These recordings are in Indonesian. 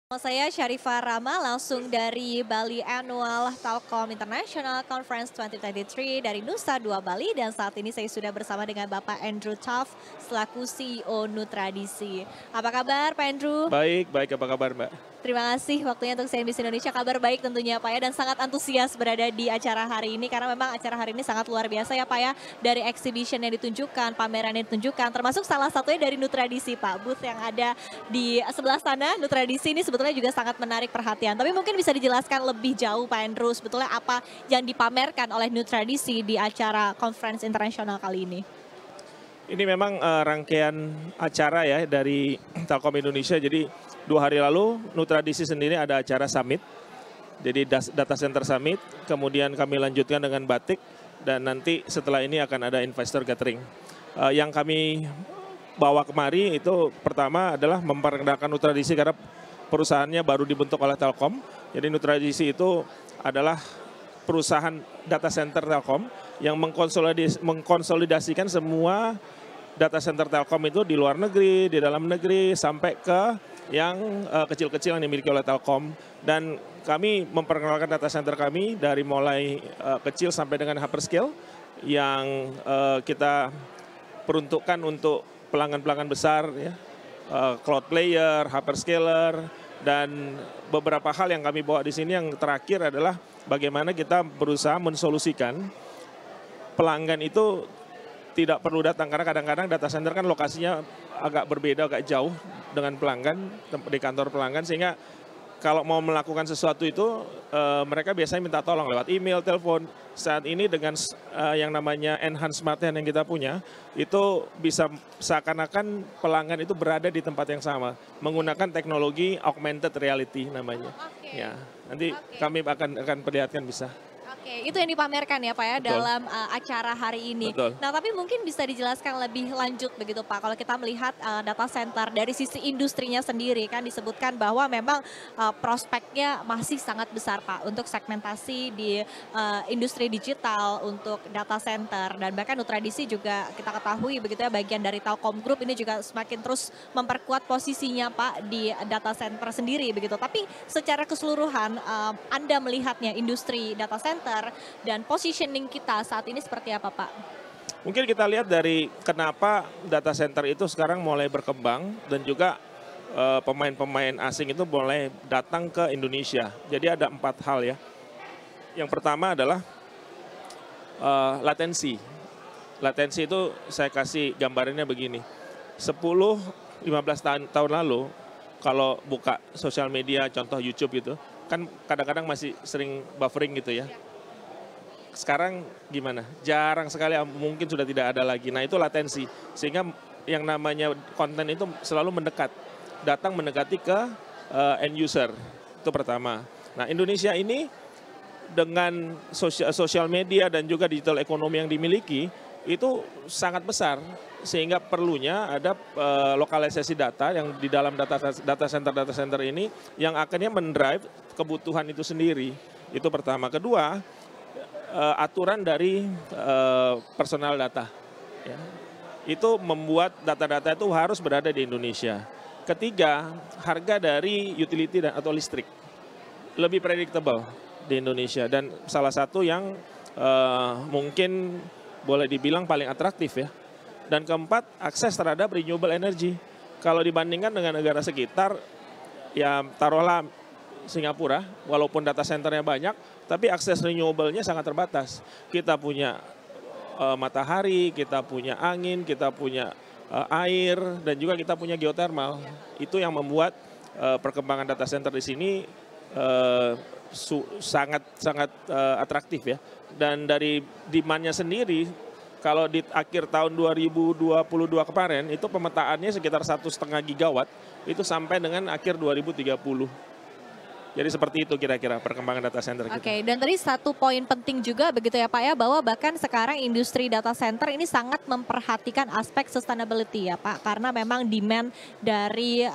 Nama saya Syarifah Rama langsung dari Bali Annual Telkom International Conference 2023 dari Nusa Dua Bali dan saat ini saya sudah bersama dengan Bapak Andrew Tuff selaku CEO Nutradisi. Apa kabar Pak Andrew? Baik, baik, apa kabar Mbak? Terima kasih waktunya untuk CNBC Indonesia. Kabar baik tentunya Pak ya dan sangat antusias berada di acara hari ini karena memang acara hari ini sangat luar biasa ya Pak ya. Dari exhibition yang ditunjukkan, pameran yang ditunjukkan termasuk salah satunya dari Nutradisi Pak. Booth yang ada di sebelah sana Nutradisi ini sebetulnya juga sangat menarik perhatian. Tapi mungkin bisa dijelaskan lebih jauh Pak Andrew sebetulnya apa yang dipamerkan oleh Nutradisi di acara conference internasional kali ini. Ini memang rangkaian acara ya dari Telkom Indonesia. Jadi 2 hari lalu Nutradisi sendiri ada acara summit. Jadi Data Center Summit, kemudian kami lanjutkan dengan Batik dan nanti setelah ini akan ada investor gathering. Yang kami bawa kemari itu pertama adalah memperkenalkan Nutradisi karena perusahaannya baru dibentuk oleh Telkom. Jadi Nutradisi itu adalah perusahaan data center Telkom yang mengkonsolidasikan semua data center Telkom itu di luar negeri, di dalam negeri, sampai ke yang kecil-kecil yang dimiliki oleh Telkom. Dan kami memperkenalkan data center kami dari mulai kecil sampai dengan hyperscale yang kita peruntukkan untuk pelanggan-pelanggan besar, ya, cloud player, hyperscaler, dan beberapa hal yang kami bawa di sini. Yang terakhir adalah bagaimana kita berusaha mensolusikan pelanggan itu tidak perlu datang, karena kadang-kadang data center kan lokasinya agak berbeda, agak jauh dengan pelanggan, di kantor pelanggan, sehingga kalau mau melakukan sesuatu itu mereka biasanya minta tolong lewat email, telepon. Saat ini dengan yang namanya enhanced smart hand yang kita punya, itu bisa seakan-akan pelanggan itu berada di tempat yang sama, menggunakan teknologi augmented reality namanya. Okay. Ya, nanti kami akan perlihatkan bisa. Oke, itu yang dipamerkan ya Pak ya. Betul. Dalam acara hari ini. Betul. Nah tapi mungkin bisa dijelaskan lebih lanjut begitu Pak. Kalau kita melihat data center dari sisi industrinya sendiri kan disebutkan bahwa memang prospeknya masih sangat besar Pak untuk segmentasi di industri digital untuk data center. Dan bahkan Nutradisi juga kita ketahui begitu ya bagian dari Telkom Group ini juga semakin terus memperkuat posisinya Pak di data center sendiri begitu. Tapi secara keseluruhan Anda melihatnya industri data center dan positioning kita saat ini seperti apa Pak? Mungkin kita lihat dari kenapa data center itu sekarang mulai berkembang dan juga pemain-pemain asing itu mulai datang ke Indonesia. Jadi ada 4 hal ya. Yang pertama adalah latensi. Latensi itu saya kasih gambarannya begini. 10-15 tahun lalu kalau buka sosial media contoh YouTube gitu, kan kadang-kadang masih sering buffering gitu ya. Sekarang gimana? Jarang sekali, mungkin sudah tidak ada lagi. Nah itu latensi, sehingga yang namanya konten itu selalu mendekat. Datang mendekati ke end user, itu pertama. Nah Indonesia ini dengan sosial media dan juga digital ekonomi yang dimiliki, itu sangat besar. Sehingga perlunya ada lokalisasi data yang di dalam data center ini yang akhirnya mendrive kebutuhan itu sendiri. Itu pertama. Kedua, aturan dari personal data. Ya. Itu membuat data-data itu harus berada di Indonesia. Ketiga, harga dari utility atau listrik lebih predictable di Indonesia. Dan salah satu yang mungkin boleh dibilang paling atraktif ya. Dan keempat, akses terhadap renewable energy. Kalau dibandingkan dengan negara sekitar, ya taruhlah Singapura, walaupun data centernya banyak, tapi akses renewable-nya sangat terbatas. Kita punya matahari, kita punya angin, kita punya air, dan juga kita punya geothermal. Itu yang membuat perkembangan data center di sini sangat atraktif ya. Dan dari demand-nya sendiri, kalau di akhir tahun 2022 kemarin, itu pemetaannya sekitar 1,5 gigawatt, itu sampai dengan akhir 2030. Jadi seperti itu kira-kira perkembangan data center kita. Oke, dan tadi satu poin penting juga begitu ya Pak ya, bahwa bahkan sekarang industri data center ini sangat memperhatikan aspek sustainability ya Pak, karena memang demand dari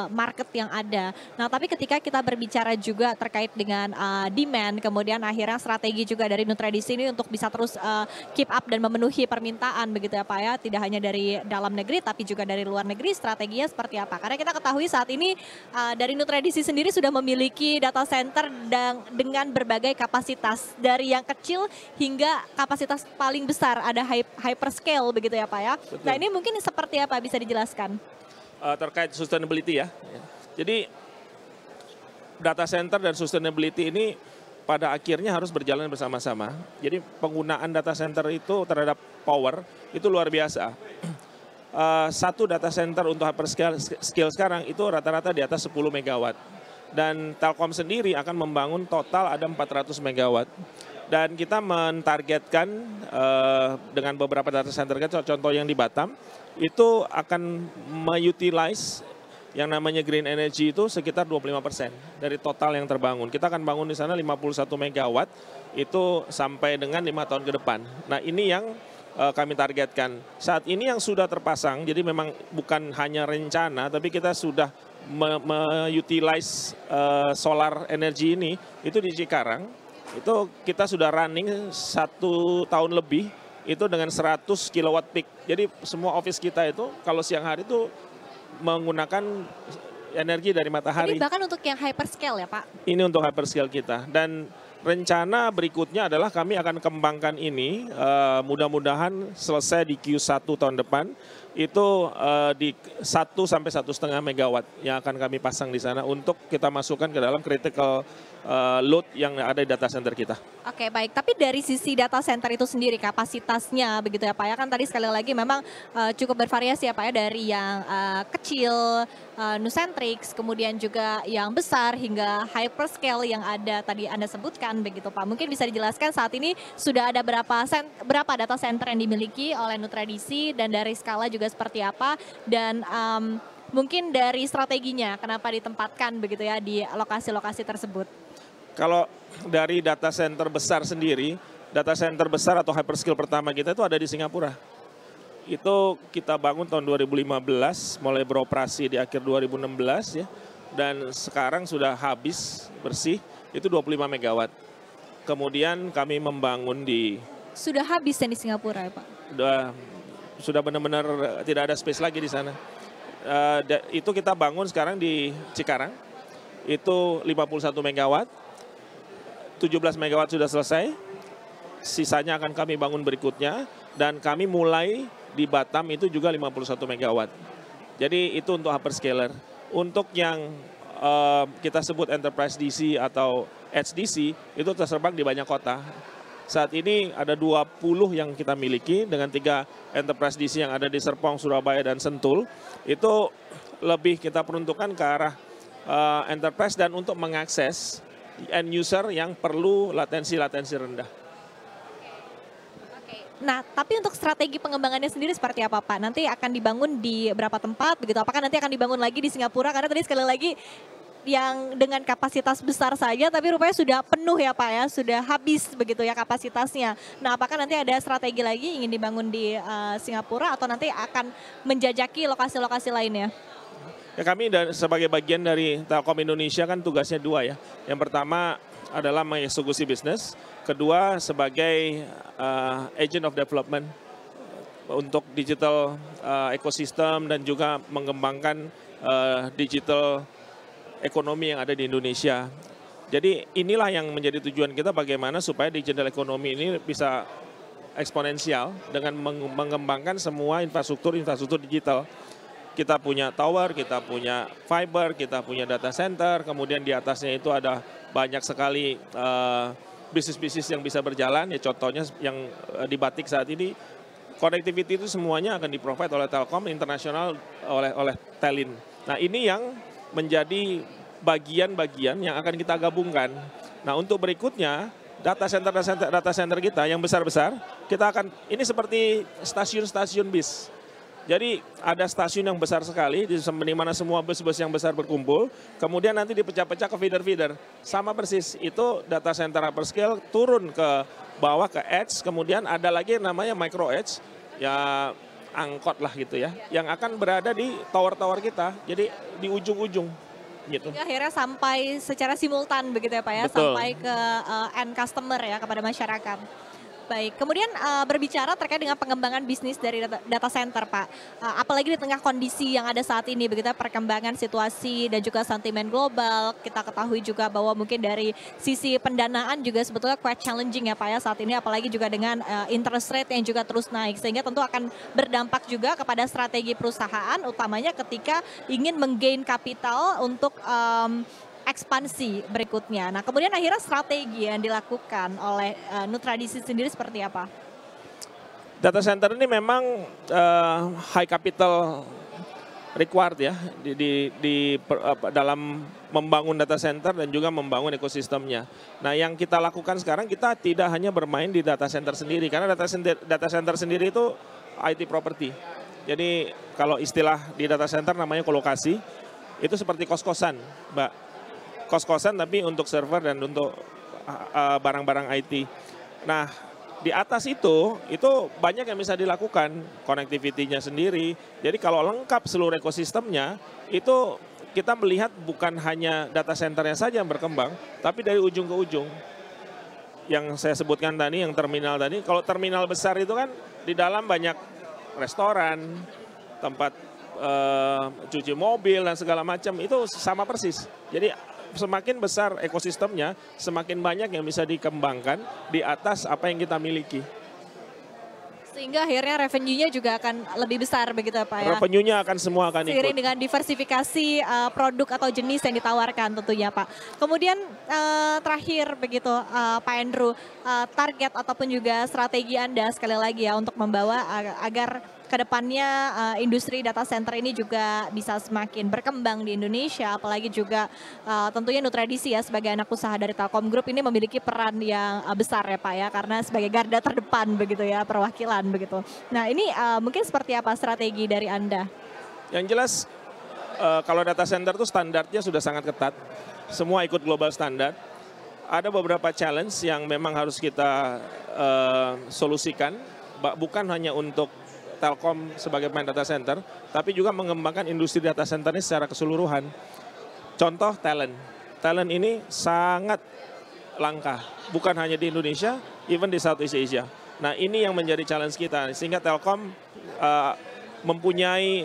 market yang ada. Nah tapi ketika kita berbicara juga terkait dengan demand, kemudian akhirnya strategi juga dari Nutradisi ini untuk bisa terus keep up dan memenuhi permintaan begitu ya Pak ya, tidak hanya dari dalam negeri tapi juga dari luar negeri, strateginya seperti apa? Karena kita ketahui saat ini dari Nutradisi sendiri sudah memiliki data center dengan berbagai kapasitas dari yang kecil hingga kapasitas paling besar, ada hyperscale begitu ya Pak ya. Betul. Nah ini mungkin seperti apa, bisa dijelaskan? Terkait sustainability ya. Jadi data center dan sustainability ini pada akhirnya harus berjalan bersama-sama. Jadi penggunaan data center itu terhadap power itu luar biasa. Satu data center untuk hyperscale sekarang itu rata-rata di atas 10 megawatt. Dan Telkom sendiri akan membangun total ada 400 megawatt. Dan kita mentargetkan dengan beberapa data center, contoh yang di Batam, itu akan mengutilize yang namanya green energy itu sekitar 25% dari total yang terbangun. Kita akan bangun di sana 51 megawatt itu sampai dengan 5 tahun ke depan. Nah ini yang kami targetkan. Saat ini yang sudah terpasang, jadi memang bukan hanya rencana, tapi kita sudah utilize solar energy ini, itu di Cikarang, itu kita sudah running 1 tahun lebih, itu dengan 100 kilowatt peak. Jadi semua office kita itu kalau siang hari itu menggunakan energi dari matahari. Ini bahkan untuk yang hyperscale ya Pak? Ini untuk hyperscale kita. Dan rencana berikutnya adalah kami akan kembangkan ini, mudah-mudahan selesai di Q1 tahun depan, itu di 1 sampai 1,5 megawatt yang akan kami pasang di sana untuk kita masukkan ke dalam critical load yang ada di data center kita. Oke baik, tapi dari sisi data center itu sendiri kapasitasnya begitu ya Pak ya, kan tadi sekali lagi memang cukup bervariasi ya Pak ya, dari yang kecil, Nucentrix, kemudian juga yang besar hingga hyperscale yang ada tadi Anda sebutkan begitu Pak. Mungkin bisa dijelaskan saat ini sudah ada berapa data center yang dimiliki oleh Nutradisi dan dari skala juga seperti apa, dan mungkin dari strateginya kenapa ditempatkan begitu ya di lokasi-lokasi tersebut. Kalau dari data center besar sendiri, data center besar atau hyperscale pertama kita itu ada di Singapura. Itu kita bangun tahun 2015, mulai beroperasi di akhir 2016 ya. Dan sekarang sudah habis bersih, itu 25 megawatt. Kemudian kami membangun di... Sudah habis yang di Singapura ya Pak? Sudah benar-benar tidak ada space lagi di sana. Itu kita bangun sekarang di Cikarang, itu 51 megawatt. 17 megawatt sudah selesai, sisanya akan kami bangun berikutnya, dan kami mulai di Batam itu juga 51 megawatt. Jadi itu untuk hyperscaler. Untuk yang kita sebut enterprise DC atau HDC, itu tersebar di banyak kota. Saat ini ada 20 yang kita miliki dengan 3 enterprise DC yang ada di Serpong, Surabaya, dan Sentul. Itu lebih kita peruntukkan ke arah enterprise dan untuk mengakses end user yang perlu latensi rendah. Nah, tapi untuk strategi pengembangannya sendiri seperti apa Pak? Nanti akan dibangun di berapa tempat begitu? Apakah nanti akan dibangun lagi di Singapura? Karena tadi sekali lagi yang dengan kapasitas besar saja tapi rupanya sudah penuh ya Pak ya, sudah habis begitu ya kapasitasnya. Nah, apakah nanti ada strategi lagi ingin dibangun di Singapura atau nanti akan menjajaki lokasi-lokasi lainnya? Ya, kami sebagai bagian dari Telkom Indonesia kan tugasnya 2 ya. Yang pertama adalah mengeksekusi bisnis, kedua sebagai agent of development untuk digital ekosistem dan juga mengembangkan digital ekonomi yang ada di Indonesia. Jadi inilah yang menjadi tujuan kita, bagaimana supaya digital ekonomi ini bisa eksponensial dengan mengembangkan semua infrastruktur digital. Kita punya tower, kita punya fiber, kita punya data center, kemudian di atasnya itu ada banyak sekali bisnis-bisnis yang bisa berjalan. Ya contohnya yang di Batik saat ini, connectivity itu semuanya akan di-provide oleh Telkom Internasional, oleh Telin. Nah ini yang menjadi bagian-bagian yang akan kita gabungkan. Nah untuk berikutnya, data center kita yang besar-besar, kita akan, ini seperti stasiun-stasiun bis. Jadi ada stasiun yang besar sekali, di mana semua bus-bus yang besar berkumpul, kemudian nanti dipecah-pecah ke feeder-feeder. Sama persis, itu data center hyperscale turun ke bawah ke edge, kemudian ada lagi yang namanya micro edge, ya angkot lah gitu ya, yang akan berada di tower-tower kita, jadi di ujung-ujung. Gitu. Jadi akhirnya sampai secara simultan begitu ya Pak ya, Betul. sampai ke end customer ya, kepada masyarakat. Baik, kemudian berbicara terkait dengan pengembangan bisnis dari data center Pak, apalagi di tengah kondisi yang ada saat ini, begitu ya, perkembangan situasi dan juga sentimen global, kita ketahui juga bahwa mungkin dari sisi pendanaan juga sebetulnya quite challenging ya Pak ya saat ini, apalagi juga dengan interest rate yang juga terus naik, sehingga tentu akan berdampak juga kepada strategi perusahaan, utamanya ketika ingin menggain kapital untuk ekspansi berikutnya. Nah, kemudian akhirnya strategi yang dilakukan oleh Nutradisi sendiri seperti apa? Data center ini memang high capital required ya dalam membangun data center dan juga membangun ekosistemnya. Nah, yang kita lakukan sekarang, kita tidak hanya bermain di data center sendiri, karena data center sendiri itu IT property. Jadi kalau istilah di data center namanya kolokasi, itu seperti kos-kosan, Mbak. Kos-kosan tapi untuk server dan untuk barang-barang IT. Nah, di atas itu banyak yang bisa dilakukan, connectivity-nya sendiri. Jadi kalau lengkap seluruh ekosistemnya, itu kita melihat bukan hanya data centernya saja yang berkembang, tapi dari ujung ke ujung. Yang saya sebutkan tadi, yang terminal tadi, kalau terminal besar itu kan di dalam banyak restoran, tempat cuci mobil dan segala macam, itu sama persis. Jadi semakin besar ekosistemnya, semakin banyak yang bisa dikembangkan di atas apa yang kita miliki. Sehingga akhirnya revenue-nya juga akan lebih besar begitu ya Pak ya? Revenue-nya akan semua akan ikut. Seiring dengan diversifikasi produk atau jenis yang ditawarkan tentunya Pak. Kemudian terakhir begitu Pak Andrew, target ataupun juga strategi Anda sekali lagi ya untuk membawa agar kedepannya industri data center ini juga bisa semakin berkembang di Indonesia, apalagi juga tentunya Nutradisi ya sebagai anak usaha dari Telkom Group ini memiliki peran yang besar ya Pak ya, karena sebagai garda terdepan begitu ya, perwakilan begitu. Nah ini mungkin seperti apa strategi dari Anda? Yang jelas kalau data center itu standarnya sudah sangat ketat, semua ikut global standar. Ada beberapa challenge yang memang harus kita solusikan, bukan hanya untuk Telkom sebagai pemain data center, tapi juga mengembangkan industri data center ini secara keseluruhan. Contoh talent. Talent ini sangat langka, bukan hanya di Indonesia, even di Southeast Asia. Nah, ini yang menjadi challenge kita, sehingga Telkom mempunyai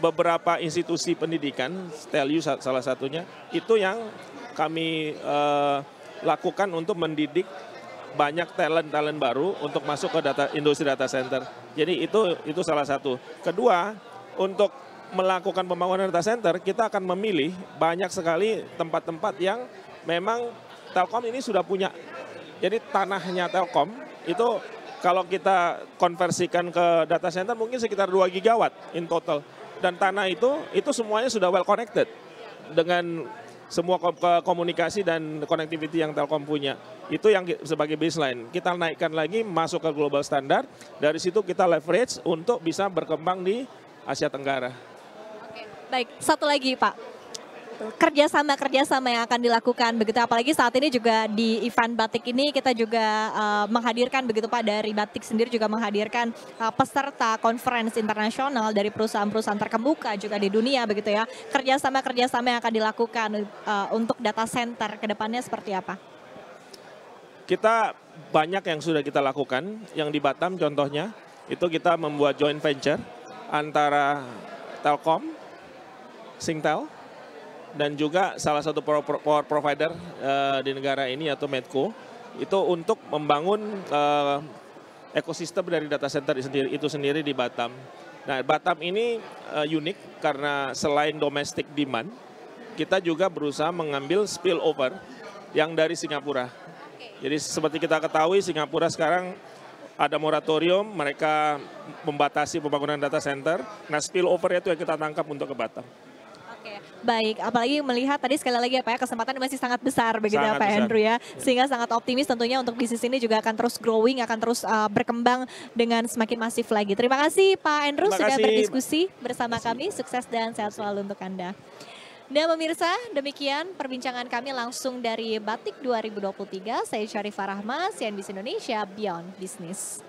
beberapa institusi pendidikan, TELU salah satunya, itu yang kami lakukan untuk mendidik banyak talent baru untuk masuk ke industri data center. Jadi itu salah satu. Kedua, untuk melakukan pembangunan data center, kita akan memilih banyak sekali tempat-tempat yang memang Telkom ini sudah punya. Jadi tanahnya Telkom itu kalau kita konversikan ke data center mungkin sekitar 2 gigawatt in total. Dan tanah itu semuanya sudah well connected dengan semua komunikasi dan connectivity yang Telkom punya. Itu yang sebagai baseline. Kita naikkan lagi masuk ke global standard. Dari situ kita leverage untuk bisa berkembang di Asia Tenggara. Oke, baik. Satu lagi Pak. Kerjasama yang akan dilakukan begitu, apalagi saat ini juga di event batik ini kita juga menghadirkan begitu Pak, dari batik sendiri juga menghadirkan peserta conference internasional dari perusahaan-perusahaan terkemuka juga di dunia begitu ya. Kerjasama yang akan dilakukan untuk data center ke depannya seperti apa? Kita banyak yang sudah kita lakukan, yang di Batam contohnya, itu kita membuat joint venture antara Telkom, Singtel, dan juga salah satu power provider di negara ini yaitu Medco, itu untuk membangun ekosistem dari data center itu sendiri di Batam. Nah, Batam ini unik karena selain domestic demand, kita juga berusaha mengambil spillover yang dari Singapura. Jadi seperti kita ketahui, Singapura sekarang ada moratorium, mereka membatasi pembangunan data center. Nah, spillover itu yang kita tangkap untuk ke Batam. Oke, Baik, apalagi melihat tadi sekali lagi ya Pak ya, kesempatan masih sangat besar begitu ya Sangat Pak besar. Andrew ya. Sehingga sangat optimis tentunya untuk bisnis ini juga akan terus growing, akan terus berkembang dengan semakin masif lagi. Terima kasih Pak Andrew Terima sudah kasih. berdiskusi bersama kami. Sukses dan sehat selalu untuk Anda. Dan pemirsa, demikian perbincangan kami langsung dari Batik 2023. Saya Syarifah Rahma, CNBC Indonesia Beyond Business.